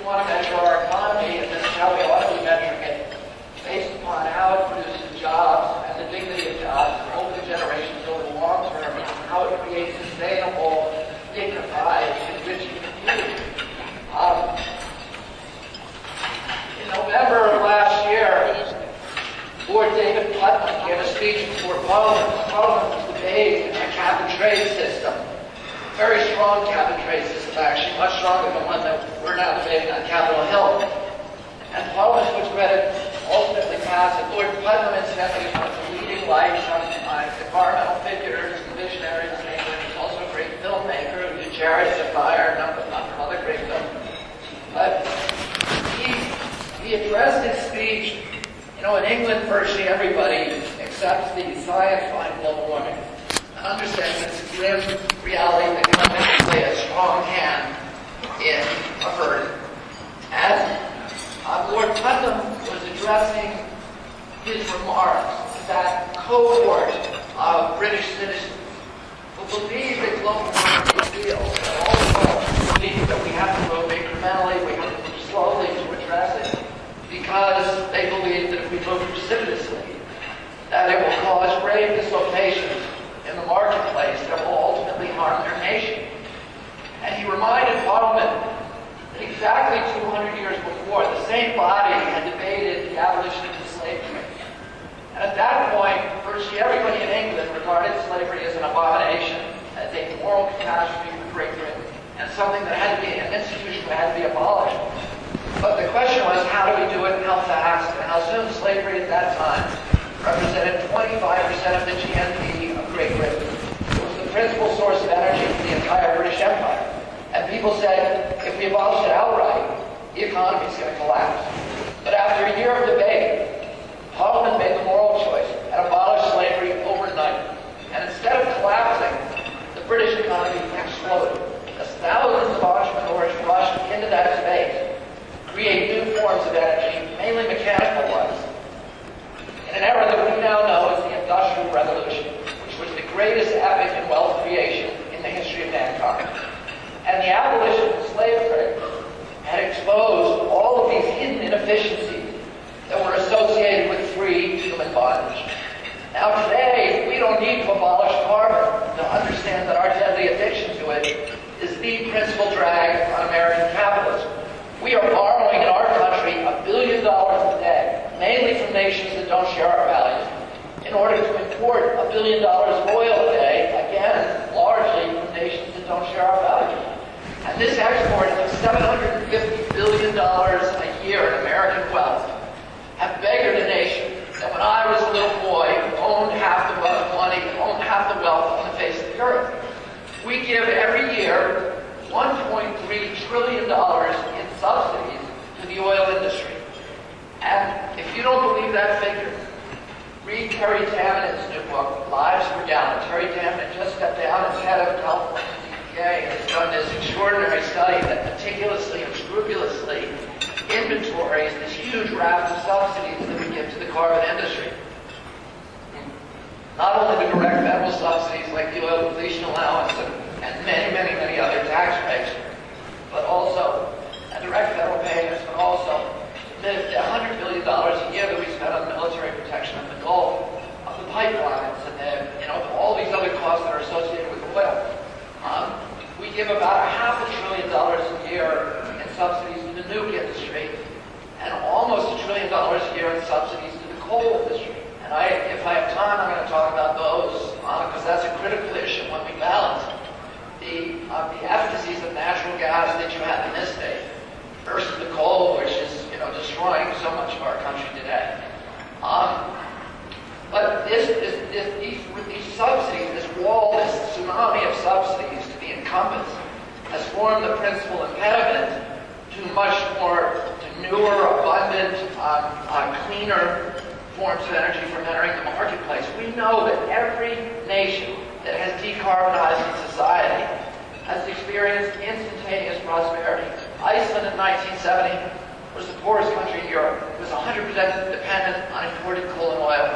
we want to measure our economy, and this is how we ought to be measuring it, based upon how it produces jobs and the dignity of jobs over the generations, over the long term, and how it creates sustainable, dignified, enriching communities. In November of last year, Lord David Putnam gave a speech before Parliament. Parliament was debating a cap-and-trade system. Very strong cap-and-trade system, actually, much stronger than the one that we're now debating on Capitol Hill. And Parliament was ready to ultimately pass it. Lord Putnam, incidentally, is one of the leading lights on environmental figures and visionaries in England. He's also a great filmmaker who did Chariots of Fire and a number of other great films. But he addressed his speech. You know, in England, virtually everybody accepts the science behind global warming and understands it's a grim reality that can play a strong hand in averting. And Lord Putnam was addressing his remarks to that cohort of British citizens who believe that global warming is real, but also believe that we have to move incrementally, we have to move slowly to address it, because they believe that if we move precipitously, that it will cause grave dislocations in the marketplace that will ultimately harm their nation. And he reminded Parliament that exactly 200 years before, the same body had debated the abolition of the slave trade. And at that point, virtually everybody in England regarded slavery as an abomination, as a moral catastrophe for Great Britain, and something that had to be, an institution that had to be abolished. But the question was, how do we do it, and how fast, and how soon? Slavery at that time represented 25% of the GNP of Great Britain. It was the principal source of energy for the entire British Empire. And people said, if we abolish it outright, the economy is going to collapse. But after a year of debate, Parliament made the moral choice and abolished slavery overnight. And instead of collapsing, the British economy exploded. As thousands of entrepreneurs rushed into that space, create new forms of energy, mainly mechanical ones, in an era that we now know as the Industrial Revolution, which was the greatest epic in wealth creation in the history of mankind. And the abolition of the slave trade had exposed all of these hidden inefficiencies that were associated with free human bondage. Now today, we don't need to abolish carbon to understand that our deadly addiction to it is the principal drag on American capitalism. We are borrowing in our country $1 billion a day, mainly from nations that don't share our values, in order to import $1 billion of oil a day, again, largely from nations that don't share our values. And this export of $750 billion a year in American wealth have beggared a nation that when I was a little boy owned half the money, owned half the wealth on the face of the earth. We give every year $1.3 trillion in subsidies to the oil industry. And if you don't believe that figure, read Terry Tamanen's new book, Lives for Gallon. Terry Tamanen just stepped down as head of California DPA and has done this extraordinary study that meticulously and scrupulously inventories this huge raft of subsidies that we give to the carbon industry. Not only the direct federal subsidies like the oil depletion allowance and many, many, many other tax breaks, but also direct federal payments, but also the $100 billion a year that we spend on military protection of the Gulf, of the pipelines, and all these other costs that are associated with oil. We give about $500 billion a year in subsidies to the nuke industry, and almost $1 trillion a year in subsidies to the coal industry. And if I have time, I'm going to talk about those, because that's a critical issue when we balance the efficacies of natural gas that you have in this state versus the coal, which is destroying so much of our country today. But these subsidies, this wall, this tsunami of subsidies to the incumbents, has formed the principal impediment to much more, to newer, abundant, cleaner forms of energy from entering the marketplace. We know that every nation that has decarbonized its society has experienced instantaneous prosperity. Iceland in 1970 was the poorest country in Europe. It was 100% dependent on imported coal and oil.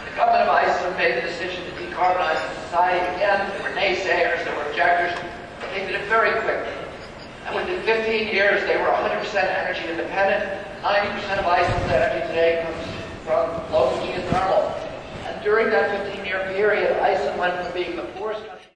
The government of Iceland made the decision to decarbonize the society again. There were naysayers, there were objectors, but they did it very quickly. And within 15 years, they were 100% energy independent. 90% of Iceland's energy today comes from local geothermal. And during that 15-year period, Iceland went from being the poorest country